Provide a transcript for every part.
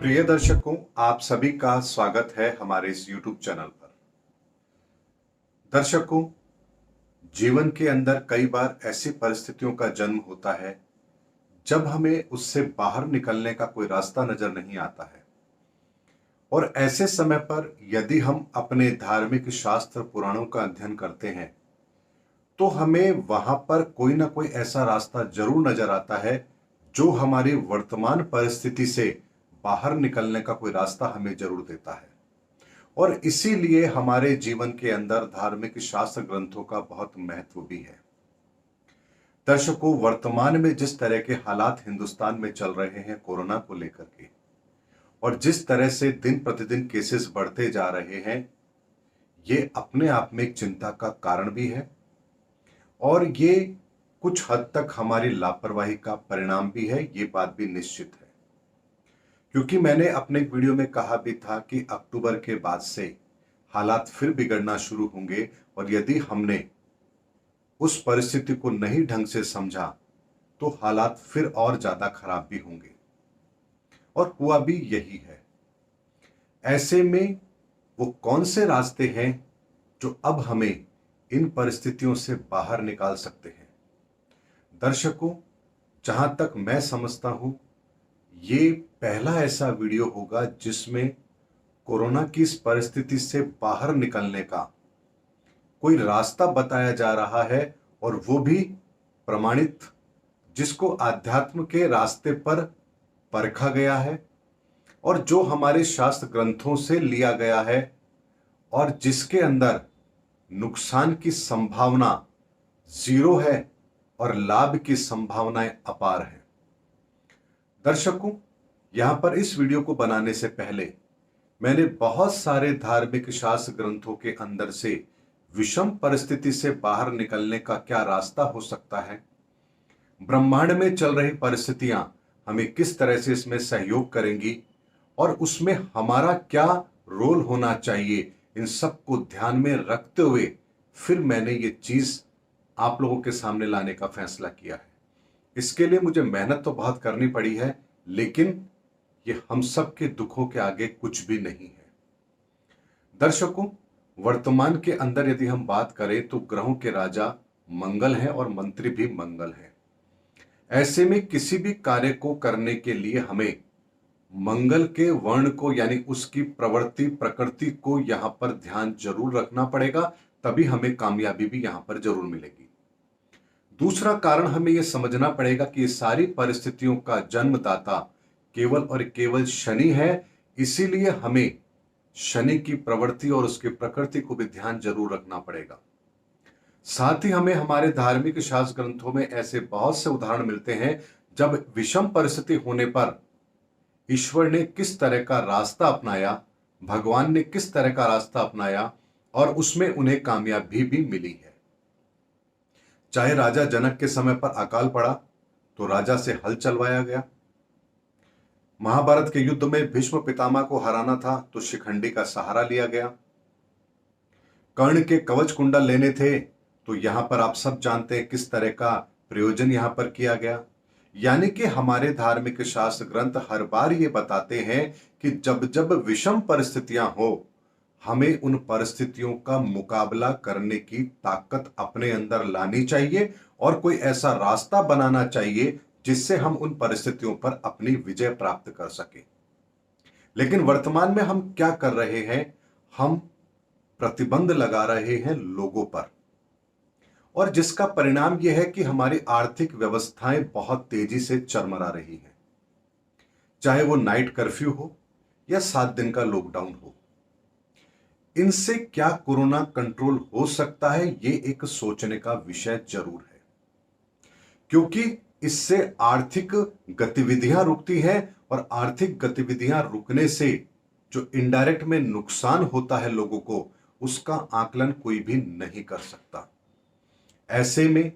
प्रिय दर्शकों, आप सभी का स्वागत है हमारे इस YouTube चैनल पर। दर्शकों, जीवन के अंदर कई बार ऐसी परिस्थितियों का जन्म होता है जब हमें उससे बाहर निकलने का कोई रास्ता नजर नहीं आता है। और ऐसे समय पर यदि हम अपने धार्मिक शास्त्र पुराणों का अध्ययन करते हैं तो हमें वहां पर कोई ना कोई ऐसा रास्ता जरूर नजर आता है जो हमारी वर्तमान परिस्थिति से बाहर निकलने का कोई रास्ता हमें जरूर देता है। और इसीलिए हमारे जीवन के अंदर धार्मिक शास्त्र ग्रंथों का बहुत महत्व भी है। दर्शकों, वर्तमान में जिस तरह के हालात हिंदुस्तान में चल रहे हैं कोरोना को लेकर के, और जिस तरह से दिन प्रतिदिन केसेस बढ़ते जा रहे हैं, ये अपने आप में एक चिंता का कारण भी है और ये कुछ हद तक हमारी लापरवाही का परिणाम भी है। ये बात भी निश्चित है, क्योंकि मैंने अपने एक वीडियो में कहा भी था कि अक्टूबर के बाद से हालात फिर बिगड़ना शुरू होंगे और यदि हमने उस परिस्थिति को नहीं ढंग से समझा तो हालात फिर और ज्यादा खराब भी होंगे। और हुआ भी यही है। ऐसे में वो कौन से रास्ते हैं जो अब हमें इन परिस्थितियों से बाहर निकाल सकते हैं? दर्शकों, जहां तक मैं समझता हूं, ये पहला ऐसा वीडियो होगा जिसमें कोरोना की इस परिस्थिति से बाहर निकलने का कोई रास्ता बताया जा रहा है, और वो भी प्रमाणित, जिसको आध्यात्म के रास्ते पर परखा गया है और जो हमारे शास्त्र ग्रंथों से लिया गया है और जिसके अंदर नुकसान की संभावना जीरो है और लाभ की संभावनाएं अपार है। दर्शकों, यहां पर इस वीडियो को बनाने से पहले मैंने बहुत सारे धार्मिक शास्त्र ग्रंथों के अंदर से विषम परिस्थिति से बाहर निकलने का क्या रास्ता हो सकता है, ब्रह्मांड में चल रही परिस्थितियां हमें किस तरह से इसमें सहयोग करेंगी और उसमें हमारा क्या रोल होना चाहिए, इन सब को ध्यान में रखते हुए फिर मैंने ये चीज आप लोगों के सामने लाने का फैसला किया है। इसके लिए मुझे मेहनत तो बहुत करनी पड़ी है, लेकिन ये हम सब के दुखों के आगे कुछ भी नहीं है। दर्शकों, वर्तमान के अंदर यदि हम बात करें तो ग्रहों के राजा मंगल हैं और मंत्री भी मंगल हैं। ऐसे में किसी भी कार्य को करने के लिए हमें मंगल के वर्ण को, यानी उसकी प्रवृत्ति प्रकृति को यहां पर ध्यान जरूर रखना पड़ेगा, तभी हमें कामयाबी भी यहां पर जरूर मिलेगी। दूसरा कारण हमें यह समझना पड़ेगा कि ये सारी परिस्थितियों का जन्मदाता केवल और केवल शनि है। इसीलिए हमें शनि की प्रवृत्ति और उसकी प्रकृति को भी ध्यान जरूर रखना पड़ेगा। साथ ही हमें हमारे धार्मिक शास्त्र ग्रंथों में ऐसे बहुत से उदाहरण मिलते हैं जब विषम परिस्थिति होने पर ईश्वर ने किस तरह का रास्ता अपनाया, भगवान ने किस तरह का रास्ता अपनाया और उसमें उन्हें कामयाबी भी मिली है। चाहे राजा जनक के समय पर अकाल पड़ा तो राजा से हल चलवाया गया। महाभारत के युद्ध में भीष्म पितामह को हराना था तो शिखंडी का सहारा लिया गया। कर्ण के कवच कुंडल लेने थे तो यहां पर आप सब जानते हैं किस तरह का प्रयोजन यहां पर किया गया। यानी कि हमारे धार्मिक शास्त्र ग्रंथ हर बार ये बताते हैं कि जब जब विषम परिस्थितियां हो, हमें उन परिस्थितियों का मुकाबला करने की ताकत अपने अंदर लानी चाहिए और कोई ऐसा रास्ता बनाना चाहिए जिससे हम उन परिस्थितियों पर अपनी विजय प्राप्त कर सके। लेकिन वर्तमान में हम क्या कर रहे हैं? हम प्रतिबंध लगा रहे हैं लोगों पर, और जिसका परिणाम यह है कि हमारी आर्थिक व्यवस्थाएं बहुत तेजी से चरमरा रही हैं। चाहे वो नाइट कर्फ्यू हो या 7 दिन का लॉकडाउन हो, इनसे क्या कोरोना कंट्रोल हो सकता है, ये एक सोचने का विषय जरूर है, क्योंकि इससे आर्थिक गतिविधियां रुकती हैं और आर्थिक गतिविधियां रुकने से जो इनडायरेक्ट में नुकसान होता है लोगों को, उसका आकलन कोई भी नहीं कर सकता। ऐसे में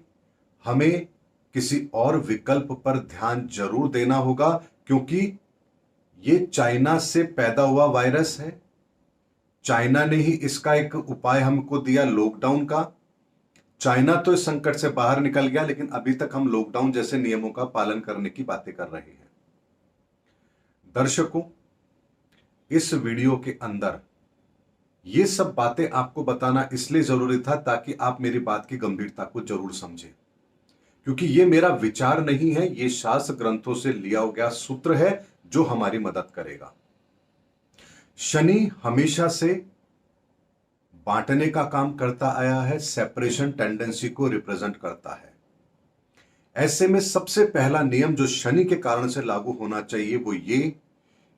हमें किसी और विकल्प पर ध्यान जरूर देना होगा, क्योंकि ये चाइना से पैदा हुआ वायरस है। चाइना ने ही इसका एक उपाय हमको दिया, लॉकडाउन का। चाइना तो इस संकट से बाहर निकल गया, लेकिन अभी तक हम लॉकडाउन जैसे नियमों का पालन करने की बातें कर रहे हैं। दर्शकों, इस वीडियो के अंदर ये सब बातें आपको बताना इसलिए जरूरी था ताकि आप मेरी बात की गंभीरता को जरूर समझें, क्योंकि ये मेरा विचार नहीं है, ये शास्त्र ग्रंथों से लिया गया सूत्र है जो हमारी मदद करेगा। शनि हमेशा से बांटने का काम करता आया है, सेपरेशन टेंडेंसी को रिप्रेजेंट करता है। ऐसे में सबसे पहला नियम जो शनि के कारण से लागू होना चाहिए वो ये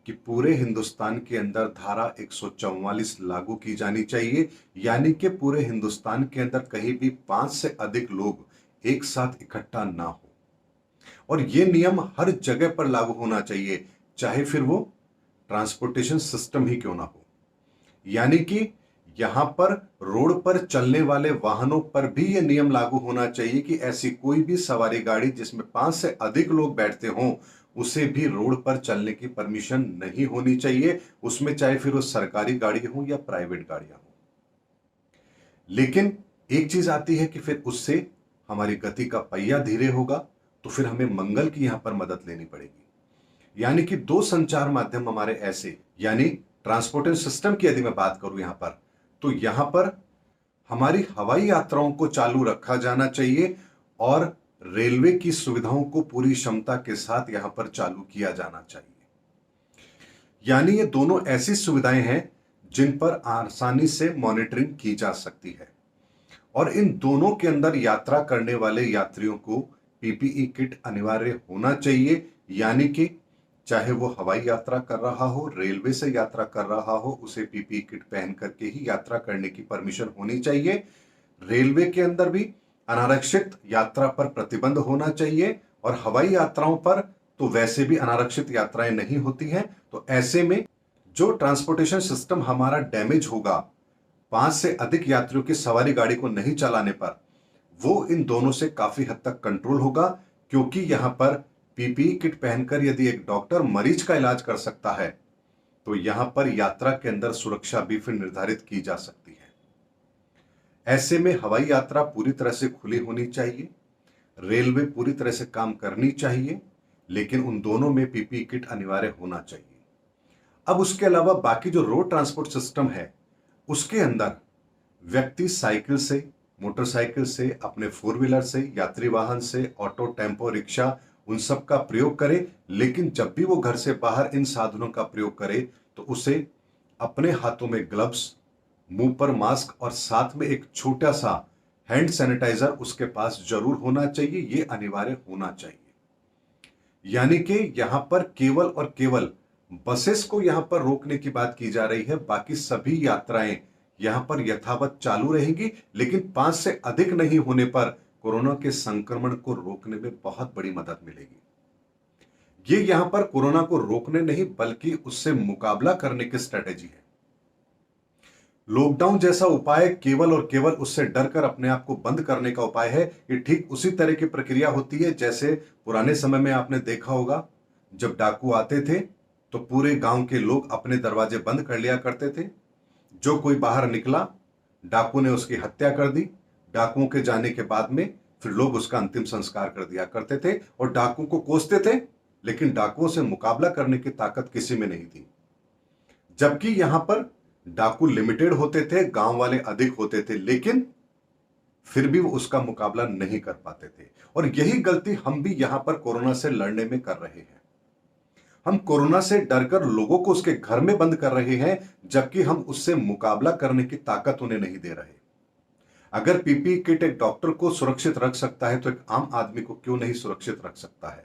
कि पूरे हिंदुस्तान के अंदर धारा 144 लागू की जानी चाहिए, यानी कि पूरे हिंदुस्तान के अंदर कहीं भी 5 से अधिक लोग एक साथ इकट्ठा ना हो। और यह नियम हर जगह पर लागू होना चाहिए, चाहे फिर वो ट्रांसपोर्टेशन सिस्टम ही क्यों ना हो। यानी कि यहां पर रोड पर चलने वाले वाहनों पर भी यह नियम लागू होना चाहिए कि ऐसी कोई भी सवारी गाड़ी जिसमें 5 से अधिक लोग बैठते हों उसे भी रोड पर चलने की परमिशन नहीं होनी चाहिए, उसमें चाहे फिर वो सरकारी गाड़ी हो या प्राइवेट गाड़ियां हो। लेकिन एक चीज आती है कि फिर उससे हमारी गति का पहिया धीरे होगा, तो फिर हमें मंगल की यहां पर मदद लेनी पड़ेगी। यानी कि दो संचार माध्यम हमारे ऐसे, यानी ट्रांसपोर्टेशन सिस्टम की यदि मैं बात करूं यहां पर, तो यहां पर हमारी हवाई यात्राओं को चालू रखा जाना चाहिए और रेलवे की सुविधाओं को पूरी क्षमता के साथ यहां पर चालू किया जाना चाहिए। यानी ये दोनों ऐसी सुविधाएं हैं जिन पर आसानी से मॉनिटरिंग की जा सकती है। और इन दोनों के अंदर यात्रा करने वाले यात्रियों को पीपीई किट अनिवार्य होना चाहिए, यानी कि चाहे वो हवाई यात्रा कर रहा हो, रेलवे से यात्रा कर रहा हो, उसे पीपीई किट पहन करके ही यात्रा करने की परमिशन होनी चाहिए। रेलवे के अंदर भी अनारक्षित यात्रा पर प्रतिबंध होना चाहिए और हवाई यात्राओं पर तो वैसे भी अनारक्षित यात्राएं नहीं होती हैं। तो ऐसे में जो ट्रांसपोर्टेशन सिस्टम हमारा डैमेज होगा 5 से अधिक यात्रियों की सवारी गाड़ी को नहीं चलाने पर, वो इन दोनों से काफी हद तक कंट्रोल होगा, क्योंकि यहां पर पीपीई किट पहनकर यदि एक डॉक्टर मरीज का इलाज कर सकता है तो यहां पर यात्रा के अंदर सुरक्षा भी फिर निर्धारित की जा सकती है। ऐसे में हवाई यात्रा पूरी तरह से खुली होनी चाहिए, रेलवे पूरी तरह से काम करनी चाहिए, लेकिन उन दोनों में पीपीई किट अनिवार्य होना चाहिए। अब उसके अलावा बाकी जो रोड ट्रांसपोर्ट सिस्टम है उसके अंदर व्यक्ति साइकिल से, मोटरसाइकिल से, अपने फोर व्हीलर से, यात्री वाहन से, ऑटो, टेम्पो, रिक्शा, उन सब का प्रयोग करे, लेकिन जब भी वो घर से बाहर इन साधनों का प्रयोग करे तो उसे अपने हाथों में ग्लव्स, मुंह पर मास्क और साथ में एक छोटा सा हैंड सैनिटाइजर उसके पास जरूर होना चाहिए। यह अनिवार्य होना चाहिए। यानी कि यहां पर केवल और केवल बसेस को यहां पर रोकने की बात की जा रही है, बाकी सभी यात्राएं यहां पर यथावत चालू रहेंगी, लेकिन 5 से अधिक नहीं होने पर कोरोना के संक्रमण को रोकने में बहुत बड़ी मदद मिलेगी। ये यहां पर कोरोना को रोकने नहीं बल्कि उससे मुकाबला करने की स्ट्रेटेजी है। लॉकडाउन जैसा उपाय केवल और केवल उससे डरकर अपने आप को बंद करने का उपाय है। ये ठीक उसी तरह की प्रक्रिया होती है जैसे पुराने समय में आपने देखा होगा, जब डाकू आते थे तो पूरे गांव के लोग अपने दरवाजे बंद कर लिया करते थे। जो कोई बाहर निकला, डाकू ने उसकी हत्या कर दी। डाकुओं के जाने के बाद में फिर लोग उसका अंतिम संस्कार कर दिया करते थे और डाकू को कोसते थे, लेकिन डाकुओं से मुकाबला करने की ताकत किसी में नहीं थी। जबकि यहां पर डाकू लिमिटेड होते थे, गांव वाले अधिक होते थे, लेकिन फिर भी वो उसका मुकाबला नहीं कर पाते थे। और यही गलती हम भी यहां पर कोरोना से लड़ने में कर रहे हैं। हम कोरोना से डरकर लोगों को उसके घर में बंद कर रहे हैं, जबकि हम उससे मुकाबला करने की ताकत उन्हें नहीं दे रहे। अगर पीपीई किट एक डॉक्टर को सुरक्षित रख सकता है तो एक आम आदमी को क्यों नहीं सुरक्षित रख सकता है।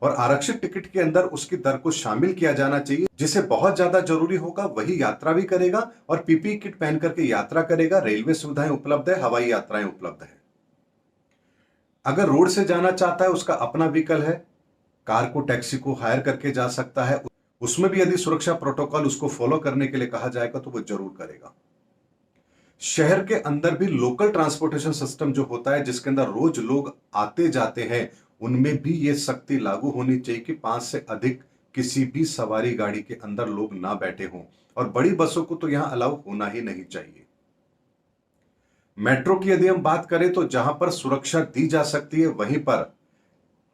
और आरक्षित टिकट के अंदर उसकी दर को शामिल किया जाना चाहिए, जिसे बहुत ज्यादा जरूरी होगा वही यात्रा भी करेगा और पीपीई किट पहन करके यात्रा करेगा। रेलवे सुविधाएं उपलब्ध है, हवाई यात्राएं उपलब्ध है। अगर रोड से जाना चाहता है उसका अपना व्हीकल है, कार को, टैक्सी को हायर करके जा सकता है। उसमें भी यदि सुरक्षा प्रोटोकॉल उसको फॉलो करने के लिए कहा जाएगा तो वो जरूर करेगा। शहर के अंदर भी लोकल ट्रांसपोर्टेशन सिस्टम जो होता है जिसके अंदर रोज लोग आते जाते हैं, उनमें भी यह सख्ती लागू होनी चाहिए कि 5 से अधिक किसी भी सवारी गाड़ी के अंदर लोग ना बैठे हों। और बड़ी बसों को तो यहां अलाउ होना ही नहीं चाहिए। मेट्रो की यदि हम बात करें तो जहां पर सुरक्षा दी जा सकती है वहीं पर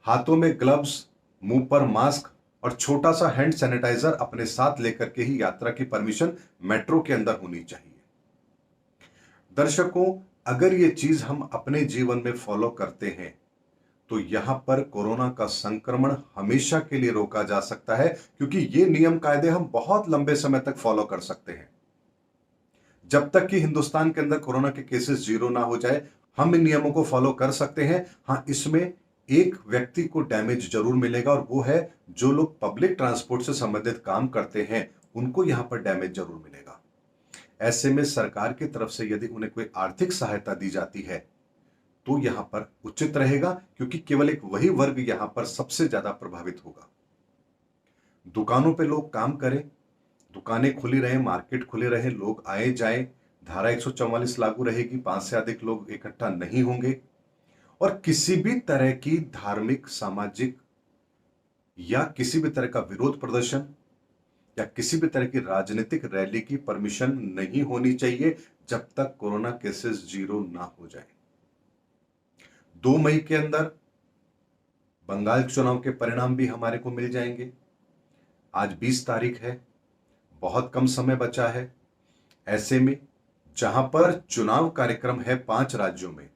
हाथों में ग्लव्स, मुंह पर मास्क और छोटा सा हैंड सैनिटाइजर अपने साथ लेकर के ही यात्रा की परमिशन मेट्रो के अंदर होनी चाहिए। दर्शकों, अगर ये चीज हम अपने जीवन में फॉलो करते हैं तो यहां पर कोरोना का संक्रमण हमेशा के लिए रोका जा सकता है, क्योंकि ये नियम कायदे हम बहुत लंबे समय तक फॉलो कर सकते हैं। जब तक कि हिंदुस्तान के अंदर कोरोना के केसेस जीरो ना हो जाए, हम इन नियमों को फॉलो कर सकते हैं। हां, इसमें एक व्यक्ति को डैमेज जरूर मिलेगा, और वो है जो लोग पब्लिक ट्रांसपोर्ट से संबंधित काम करते हैं, उनको यहां पर डैमेज जरूर मिलेगा। ऐसे में सरकार की तरफ से यदि उन्हें कोई आर्थिक सहायता दी जाती है तो यहां पर उचित रहेगा, क्योंकि केवल एक वही वर्ग यहां पर सबसे ज्यादा प्रभावित होगा। दुकानों पे लोग काम करें, दुकानें खुली रहें, मार्केट खुले रहे, लोग आए जाएं, धारा 144 लागू रहेगी, 5 से अधिक लोग इकट्ठा नहीं होंगे, और किसी भी तरह की धार्मिक, सामाजिक या किसी भी तरह का विरोध प्रदर्शन या किसी भी तरह की राजनीतिक रैली की परमिशन नहीं होनी चाहिए जब तक कोरोना केसेस जीरो ना हो जाए। 2 मई के अंदर बंगाल चुनाव के परिणाम भी हमारे को मिल जाएंगे। आज 20 तारीख है, बहुत कम समय बचा है। ऐसे में जहां पर चुनाव कार्यक्रम है 5 राज्यों में,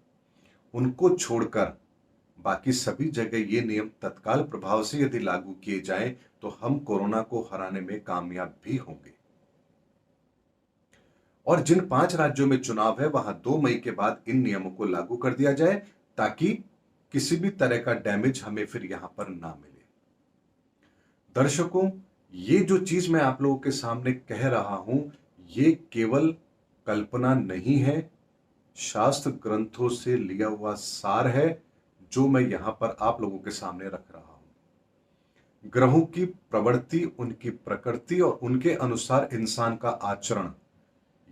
उनको छोड़कर बाकी सभी जगह ये नियम तत्काल प्रभाव से यदि लागू किए जाएं तो हम कोरोना को हराने में कामयाब भी होंगे। और जिन 5 राज्यों में चुनाव है वहां 2 मई के बाद इन नियमों को लागू कर दिया जाए, ताकि किसी भी तरह का डैमेज हमें फिर यहां पर ना मिले। दर्शकों, ये जो चीज मैं आप लोगों के सामने कह रहा हूं, ये केवल कल्पना नहीं है, शास्त्र ग्रंथों से लिया हुआ सार है जो मैं यहां पर आप लोगों के सामने रख रहा हूं। ग्रहों की प्रवृत्ति, उनकी प्रकृति और उनके अनुसार इंसान का आचरण,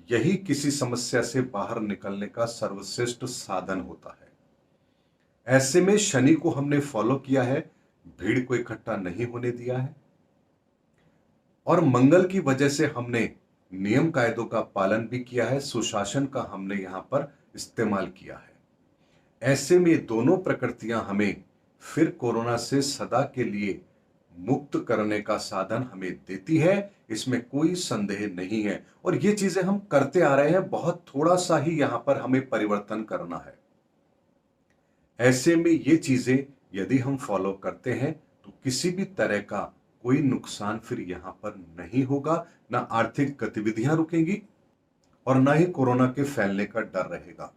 यही किसी समस्या से बाहर निकलने का सर्वश्रेष्ठ साधन होता है। ऐसे में शनि को हमने फॉलो किया है, भीड़ को इकट्ठा नहीं होने दिया है, और मंगल की वजह से हमने नियम कायदों का पालन भी किया है, सुशासन का हमने यहां पर इस्तेमाल किया है। ऐसे में दोनों प्रकृतियां हमें फिर कोरोना से सदा के लिए मुक्त करने का साधन हमें देती है, इसमें कोई संदेह नहीं है। और ये चीजें हम करते आ रहे हैं, बहुत थोड़ा सा ही यहां पर हमें परिवर्तन करना है। ऐसे में ये चीजें यदि हम फॉलो करते हैं तो किसी भी तरह का कोई नुकसान फिर यहां पर नहीं होगा, ना आर्थिक गतिविधियां रुकेंगी और ना ही कोरोना के फैलने का डर रहेगा।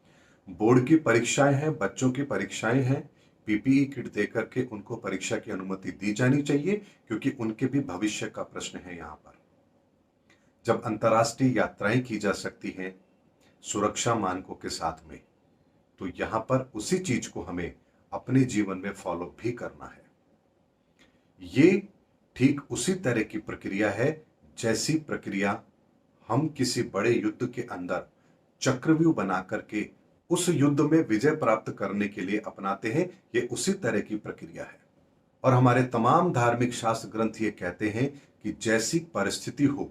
बोर्ड की परीक्षाएं हैं, बच्चों की परीक्षाएं हैं, पीपीई किट देकर के उनको परीक्षा की अनुमति दी जानी चाहिए, क्योंकि उनके भी भविष्य का प्रश्न है। यहां पर जब अंतर्राष्ट्रीय यात्राएं की जा सकती हैं सुरक्षा मानकों के साथ में, तो यहां पर उसी चीज को हमें अपने जीवन में फॉलो भी करना है। ये ठीक उसी तरह की प्रक्रिया है जैसी प्रक्रिया हम किसी बड़े युद्ध के अंदर चक्रव्यूह बना करके उस युद्ध में विजय प्राप्त करने के लिए अपनाते हैं। ये उसी तरह की प्रक्रिया है, और हमारे तमाम धार्मिक शास्त्र ग्रंथ ये कहते हैं कि जैसी परिस्थिति हो,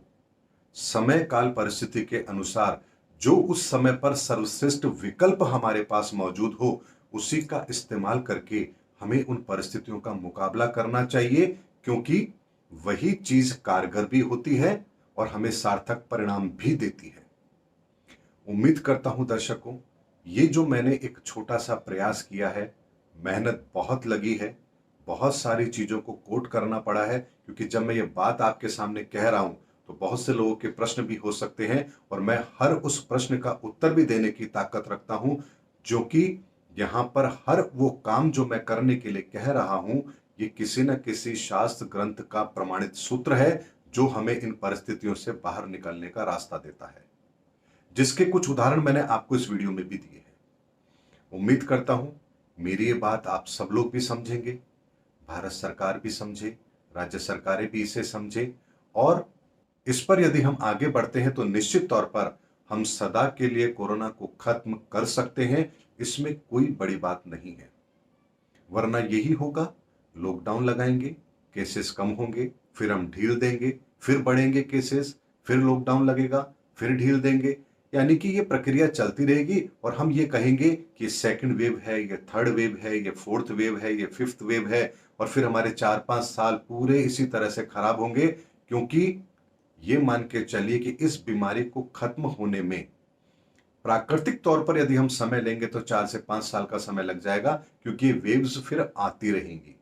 समय काल परिस्थिति के अनुसार जो उस समय पर सर्वश्रेष्ठ विकल्प हमारे पास मौजूद हो, उसी का इस्तेमाल करके हमें उन परिस्थितियों का मुकाबला करना चाहिए, क्योंकि वही चीज कारगर भी होती है और हमें सार्थक परिणाम भी देती है। उम्मीद करता हूं दर्शकों, ये जो मैंने एक छोटा सा प्रयास किया है, मेहनत बहुत लगी है, बहुत सारी चीजों को कोट करना पड़ा है, क्योंकि जब मैं ये बात आपके सामने कह रहा हूं तो बहुत से लोगों के प्रश्न भी हो सकते हैं, और मैं हर उस प्रश्न का उत्तर भी देने की ताकत रखता हूं, जो कि यहां पर हर वो काम जो मैं करने के लिए कह रहा हूं, ये किसी न किसी शास्त्र ग्रंथ का प्रमाणित सूत्र है जो हमें इन परिस्थितियों से बाहर निकलने का रास्ता देता है, जिसके कुछ उदाहरण मैंने आपको इस वीडियो में भी दिए हैं। उम्मीद करता हूं मेरी ये बात आप सब लोग भी समझेंगे, भारत सरकार भी समझे, राज्य सरकारें भी इसे समझे, और इस पर यदि हम आगे बढ़ते हैं तो निश्चित तौर पर हम सदा के लिए कोरोना को खत्म कर सकते हैं। इसमें कोई बड़ी बात नहीं है, वरना यही होगा, लॉकडाउन लगाएंगे, केसेस कम होंगे, फिर हम ढील देंगे, फिर बढ़ेंगे केसेस, फिर लॉकडाउन लगेगा, फिर ढील देंगे, यानी कि ये प्रक्रिया चलती रहेगी, और हम ये कहेंगे कि सेकंड वेव है, ये थर्ड वेव है, ये फोर्थ वेव है, ये फिफ्थ वेव है, और फिर हमारे 4-5 साल पूरे इसी तरह से खराब होंगे, क्योंकि ये मान के चलिए कि इस बीमारी को खत्म होने में प्राकृतिक तौर पर यदि हम समय लेंगे तो 4 से 5 साल का समय लग जाएगा, क्योंकि वेव्स फिर आती रहेंगी।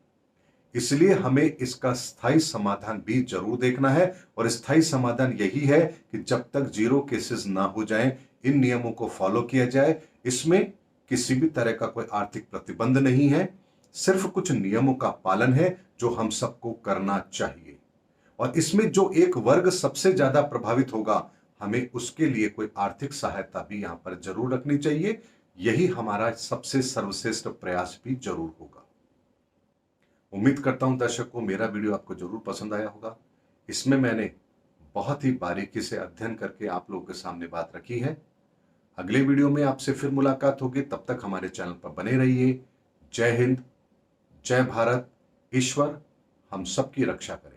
इसलिए हमें इसका स्थायी समाधान भी जरूर देखना है, और स्थायी समाधान यही है कि जब तक 0 केसेस ना हो जाएं, इन नियमों को फॉलो किया जाए। इसमें किसी भी तरह का कोई आर्थिक प्रतिबंध नहीं है, सिर्फ कुछ नियमों का पालन है जो हम सबको करना चाहिए। और इसमें जो एक वर्ग सबसे ज्यादा प्रभावित होगा, हमें उसके लिए कोई आर्थिक सहायता भी यहां पर जरूर रखनी चाहिए। यही हमारा सबसे सर्वश्रेष्ठ प्रयास भी जरूर होगा। उम्मीद करता हूं दर्शकों, मेरा वीडियो आपको जरूर पसंद आया होगा। इसमें मैंने बहुत ही बारीकी से अध्ययन करके आप लोगों के सामने बात रखी है। अगले वीडियो में आपसे फिर मुलाकात होगी, तब तक हमारे चैनल पर बने रहिए। जय हिंद, जय भारत। ईश्वर हम सबकी रक्षा करे।